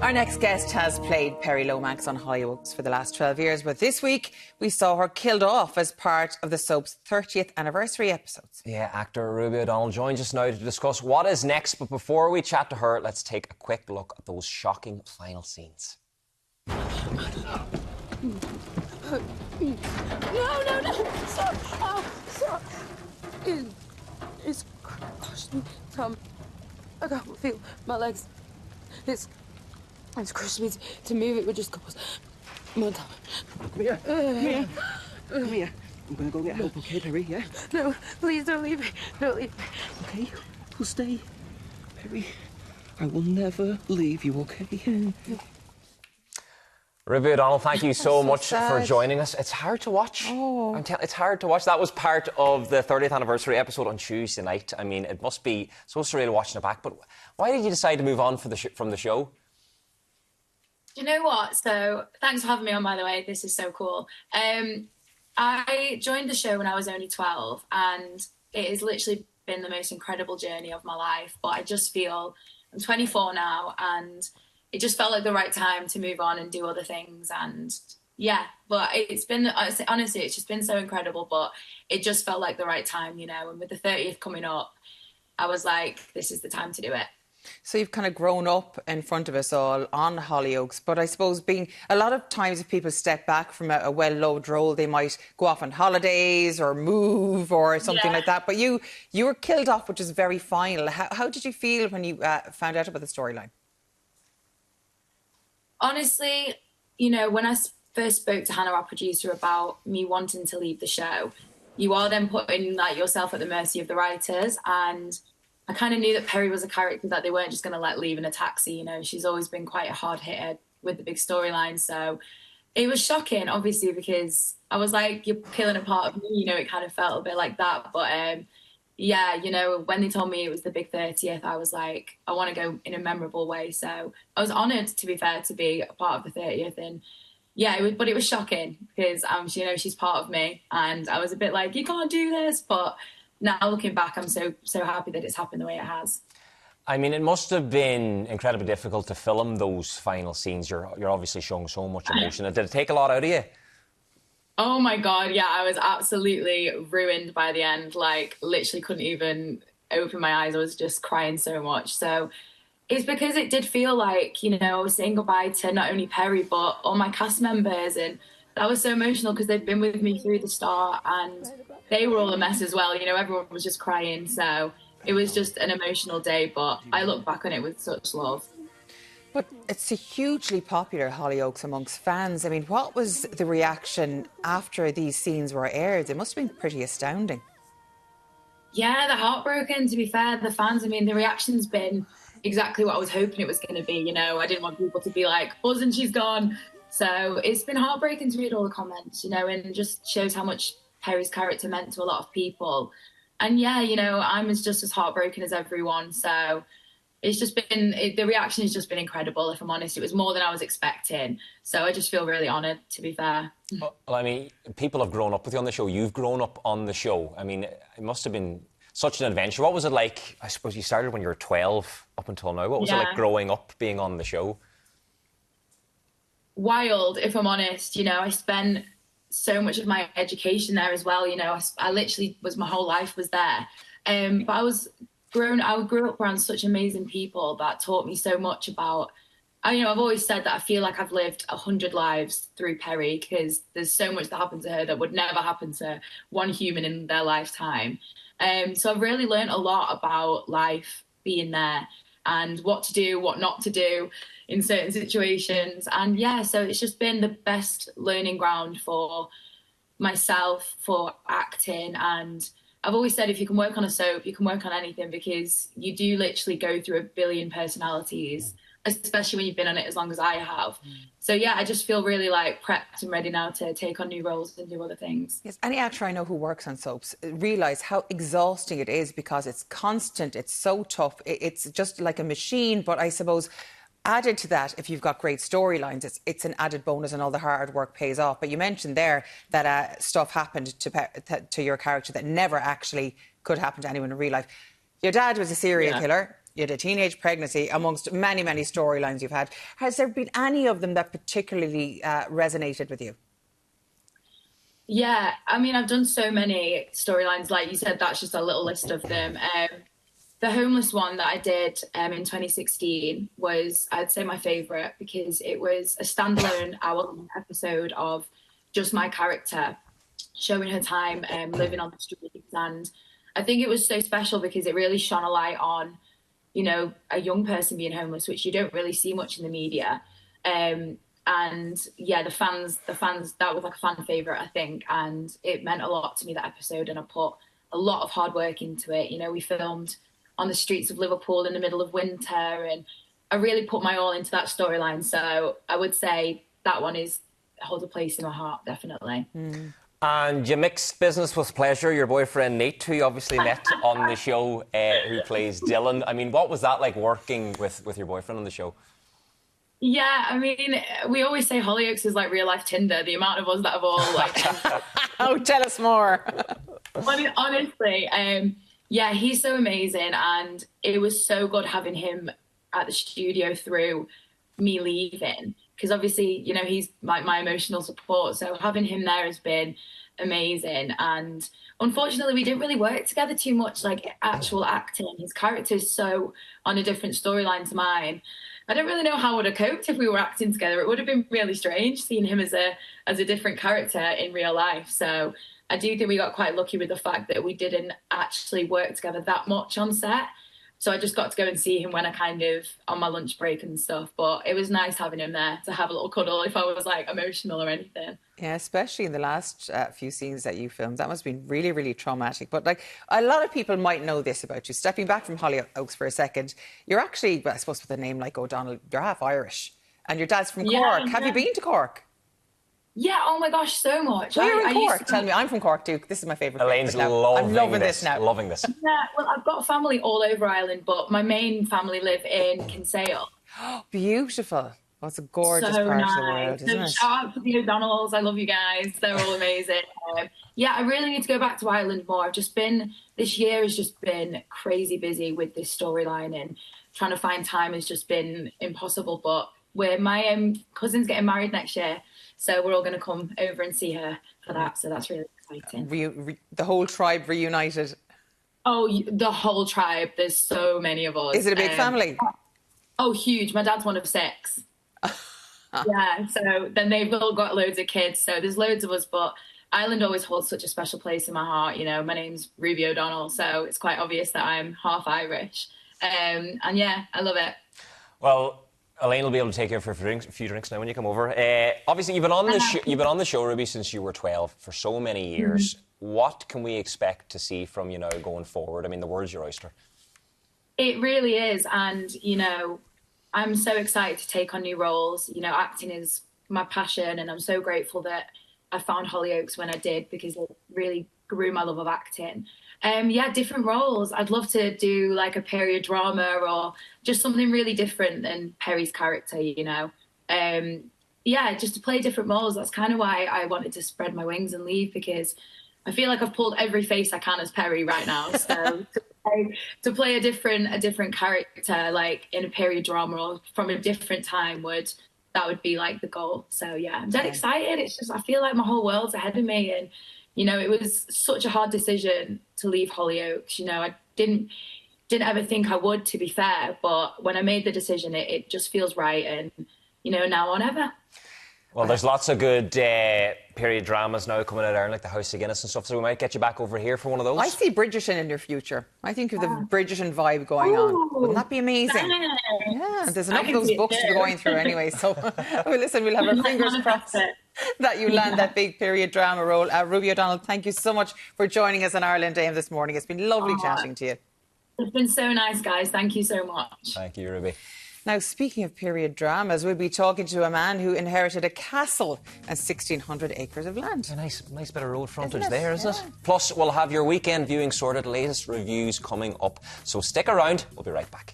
Our next guest has played Peri Lomax on Hollyoaks for the last 12 years, but this week we saw her killed off as part of the soap's 30th anniversary episodes. Yeah, actor Ruby O'Donnell joins us now to discuss what is next, but before we chat to her, let's take a quick look at those shocking final scenes. No. Stop. Oh, stop. It's crushed me, Tom. I can't feel my legs. It's crushed me. To move it would just cause more time. Come here. Come here. I'm going to go get help, okay, Peri, yeah? No, please don't leave me. Don't leave me. Okay, we'll stay. Peri, I will never leave you, okay? Ruby O'Donnell, thank you so much sad. for joining us. It's hard to watch. Oh. It's hard to watch. That was part of the 30th anniversary episode on Tuesday night. I mean, it must be so surreal watching it back. But why did you decide to move on from the show? Do you know what? So, thanks for having me on, by the way. This is so cool. I joined the show when I was only 12, and it has literally been the most incredible journey of my life. But I just feel I'm 24 now, and it just felt like the right time to move on and do other things. And yeah, but it's been, honestly, it's just been so incredible, but it just felt like the right time, you know, and with the 30th coming up, I was like, this is the time to do it. So you've kind of grown up in front of us all on Hollyoaks, but I suppose a lot of times if people step back from a well-loved role, they might go off on holidays or move or something like that. But you were killed off, which is very final. How did you feel when you found out about the storyline? Honestly, you know, when I first spoke to Hannah, our producer, about me wanting to leave the show, you are then putting like yourself at the mercy of the writers. And I kind of knew that Peri was a character that they weren't just going to let leave in a taxi. You know, she's always been quite a hard hitter with the big storyline. So it was shocking, obviously, because I was like, you're killing a part of me. You know, it kind of felt a bit like that. But yeah, you know, when they told me it was the big 30th, I was like, I want to go in a memorable way. So I was honoured, to be fair, to be a part of the 30th. And yeah, but it was shocking because, you know, she's part of me. And I was a bit like, you can't do this. But now looking back, I'm so happy that it's happened the way it has. I mean, it must have been incredibly difficult to film those final scenes. You're obviously showing so much emotion. Did it take a lot out of you? Oh my God, yeah, I was absolutely ruined by the end. Like, literally couldn't even open my eyes. I was just crying so much. So it's because it did feel like, you know, I was saying goodbye to not only Peri, but all my cast members. And that was so emotional because they've been with me through the start and they were all a mess as well. You know, everyone was just crying. So it was just an emotional day, but I look back on it with such love. But it's a hugely popular Hollyoaks amongst fans. I mean, what was the reaction after these scenes were aired? It must have been pretty astounding. Yeah, they're heartbroken, to be fair. The fans, I mean, the reaction's been exactly what I was hoping it was going to be, you know. I didn't want people to be like, buzzing, she's gone. So it's been heartbreaking to read all the comments, you know, and just shows how much Peri's character meant to a lot of people. And yeah, you know, I'm just as heartbroken as everyone, so it's just been, the reaction has just been incredible, if I'm honest. It was more than I was expecting. So I just feel really honoured, to be fair. Well, I mean, people have grown up with you on the show. You've grown up on the show. I mean, it must have been such an adventure. What was it like? I suppose you started when you were 12 up until now. What was it like growing up, being on the show? Wild, if I'm honest. You know, I spent so much of my education there as well. You know, I literally my whole life was there. But I grew up around such amazing people that taught me so much about, you know, I've always said that I feel like I've lived 100 lives through Peri because there's so much that happened to her that would never happen to one human in their lifetime. So I've really learned a lot about life being there and what to do, what not to do in certain situations. And yeah, so it's just been the best learning ground for myself, for acting. And I've always said if you can work on a soap, you can work on anything because you do literally go through 1 billion personalities, especially when you've been on it as long as I have. So yeah, I just feel really like prepped and ready now to take on new roles and do other things. Yes, any actor I know who works on soaps realise how exhausting it is because it's constant, it's so tough, it's just like a machine. But I suppose added to that, if you've got great storylines, it's an added bonus and all the hard work pays off. But you mentioned there that stuff happened to your character that never actually could happen to anyone in real life. Your dad was a serial killer. you had a teenage pregnancy amongst many, many storylines you've had. Has there been any of them that particularly resonated with you? Yeah, I mean, I've done so many storylines. Like you said, that's just a little list of them. The homeless one that I did in 2016 was, I'd say, my favourite because it was a standalone hour-long episode of just my character showing her time living on the streets. And I think it was so special because it really shone a light on, you know, a young person being homeless, which you don't really see much in the media. And yeah, the fans, that was like a fan favourite, I think. And it meant a lot to me, that episode. And I put a lot of hard work into it. You know, we filmed on the streets of Liverpool in the middle of winter. And I really put my all into that storyline. So I would say that one holds a place in my heart, definitely. Mm. And you mixed business with pleasure. Your boyfriend, Nate, who you obviously met on the show, who plays Dylan. I mean, what was that like working with your boyfriend on the show? Yeah, I mean, we always say Hollyoaks is like real life Tinder. The amount of us that have all like. Oh, tell us more. I mean, honestly, yeah, he's so amazing, and it was so good having him at the studio through me leaving, because obviously, you know, he's like my emotional support. So having him there has been amazing. And unfortunately, we didn't really work together too much, like actual acting. His character is so on a different storyline to mine. I don't really know how I would have coped if we were acting together. It would have been really strange seeing him as a different character in real life. So I do think we got quite lucky with the fact that we didn't actually work together that much on set. So I just got to go and see him when I kind of on my lunch break and stuff. But it was nice having him there to have a little cuddle if I was like emotional or anything. Yeah, especially in the last few scenes that you filmed. That must have been really, really traumatic. But like a lot of people might know this about you. Stepping back from Hollyoaks for a second, you're actually, well, I suppose with a name like O'Donnell, you're half Irish. And your dad's from Cork. Have you been to Cork? Yeah, oh my gosh, so much. Where in Cork? Tell me, I'm from Cork too. This is my favourite. Elaine's loving I'm loving this now. Loving this. Yeah, well, I've got family all over Ireland, but my main family live in Kinsale. Beautiful. Oh, it's a gorgeous part of the world, isn't it? Shout out to the O'Donnells. I love you guys. They're all amazing. Yeah, I really need to go back to Ireland more. This year has just been crazy busy with this storyline, and trying to find time has just been impossible. But my cousin's getting married next year, so we're all going to come over and see her for that. So that's really exciting. The whole tribe reunited. Oh, the whole tribe. There's so many of us. Is it a big family? Oh, huge. My dad's one of 6. Yeah, so then they've all got loads of kids. So there's loads of us, but Ireland always holds such a special place in my heart. You know, my name's Ruby O'Donnell, so it's quite obvious that I'm half Irish. And yeah, I love it. Well, Elaine will be able to take you for a few drinks now when you come over. Obviously, you've been on the show, Ruby, since you were 12 for so many years. Mm-hmm. What can we expect to see from you now going forward? I mean, the world's your oyster. It really is, and you know, I'm so excited to take on new roles. You know, acting is my passion, and I'm so grateful that I found Hollyoaks when I did, because it really grew my love of acting. Yeah, different roles. I'd love to do like a period drama or just something really different than Peri's character, you know. Yeah, just to play different roles. That's kind of why I wanted to spread my wings and leave, because I feel like I've pulled every face I can as Peri right now. So to play a different character, like in a period drama or from a different time, would be like the goal. So yeah, I'm dead excited. It's just, I feel like my whole world's ahead of me, and you know, it was such a hard decision to leave Hollyoaks. You know, I didn't ever think I would, to be fair, but when I made the decision, it just feels right, and you know, now or never. Well, there's lots of good period dramas now coming out of Ireland, like the House of Guinness and stuff, so we might get you back over here for one of those. I see Bridgerton in your future. I think of the Bridgerton vibe going on. Wouldn't that be amazing? Yeah, there's enough of those books to be going through anyway. So, well, listen, we'll have our fingers crossed that you land that big period drama role. Ruby O'Donnell, thank you so much for joining us on Ireland Day this morning. It's been lovely chatting to you. It's been so nice, guys. Thank you so much. Thank you, Ruby. Now, speaking of period dramas, we'll be talking to a man who inherited a castle and 1,600 acres of land. A nice bit of road frontage there, isn't it? Plus, we'll have your weekend viewing sorted, latest reviews coming up. So stick around. We'll be right back.